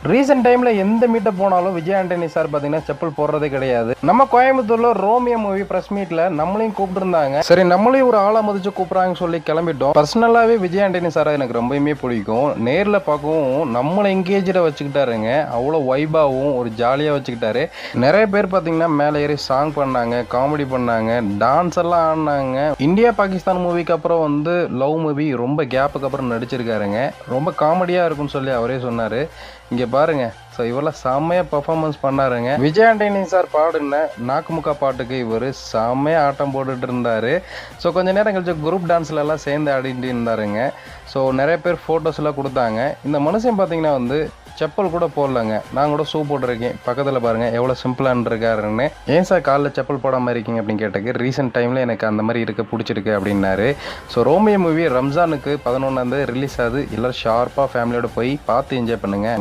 Recent டைம்ல எந்த மீட்டை போனாலும் விஜய் ஆண்டனி சார் பார்த்தீங்கன்னா செப்பல் போடுறதே கிடையாது. நம்ம கோயம்புத்தூர்ல ரோமியோ மூவி பிரஸ் மீட்ல நம்மளையும் கூப்பிட்டுருந்தாங்க. சரி, நம்மளையும் ஒரு ஆளா மதிச்சு கூப்பிடுறாங்கன்னு சொல்லி கிளம்பிட்டோம். பர்சனலாவே விஜய் ஆண்டனி சார் எனக்கு ரொம்பவுமே பிடிக்கும். நேர்ல பார்க்கவும் நம்மளை எங்கேஜா வச்சுக்கிட்டாருங்க. அவ்வளோ வைபாவும் ஒரு ஜாலியா வச்சுக்கிட்டாரு. நிறைய பேர் பார்த்தீங்கன்னா மேலே ஏறி சாங் பண்ணாங்க, காமெடி பண்ணாங்க, டான்ஸ் எல்லாம் ஆடினாங்க. இந்தியா பாகிஸ்தான் மூவிக்கு அப்புறம் வந்து லவ் மூவி ரொம்ப கேப்புக்கு அப்புறம் நடிச்சிருக்காருங்க. ரொம்ப காமெடியா இருக்கும்னு சொல்லி அவரே சொன்னாரு. இங்க பாருங்க, ஸோ இவரெல்லாம் செம்மையாக பர்ஃபார்மன்ஸ் பண்ணாருங்க. விஜய் ஆண்டனி சார் பாடுன நாக்குமுக்கா பாட்டுக்கு இவர் செம்மையாக ஆட்டம் போட்டுட்டு இருந்தார். ஸோ கொஞ்சம் நேரம் கழிச்சு குரூப் டான்ஸ்ல எல்லாம் சேர்ந்து ஆடிட்டு இருந்தாருங்க. ஸோ நிறைய பேர் ஃபோட்டோஸ் எல்லாம் கொடுத்தாங்க. இந்த மனுஷன் பார்த்தீங்கன்னா வந்து செப்பல் கூட போடலங்க. நான் கூட ஷூ போட்டிருக்கேன். பக்கத்தில் பாருங்கள் எவ்வளோ சிம்பிளாக இருக்காருன்னு. ஏன் சார் காலில் செப்பல் போடாமல் இருக்கீங்க அப்படின்னு கேட்டக்கு, ரீசெண்ட் டைமில் எனக்கு அந்த மாதிரி இருக்க பிடிச்சிருக்கு அப்படின்னாரு. ஸோ ரோமியோ மூவி ரம்ஜானுக்கு 11 ரிலீஸ் ஆகுது. எல்லோரும் ஷார்ப்பாக ஃபேமிலியோட போய் பார்த்து என்ஜாய் பண்ணுங்கள்.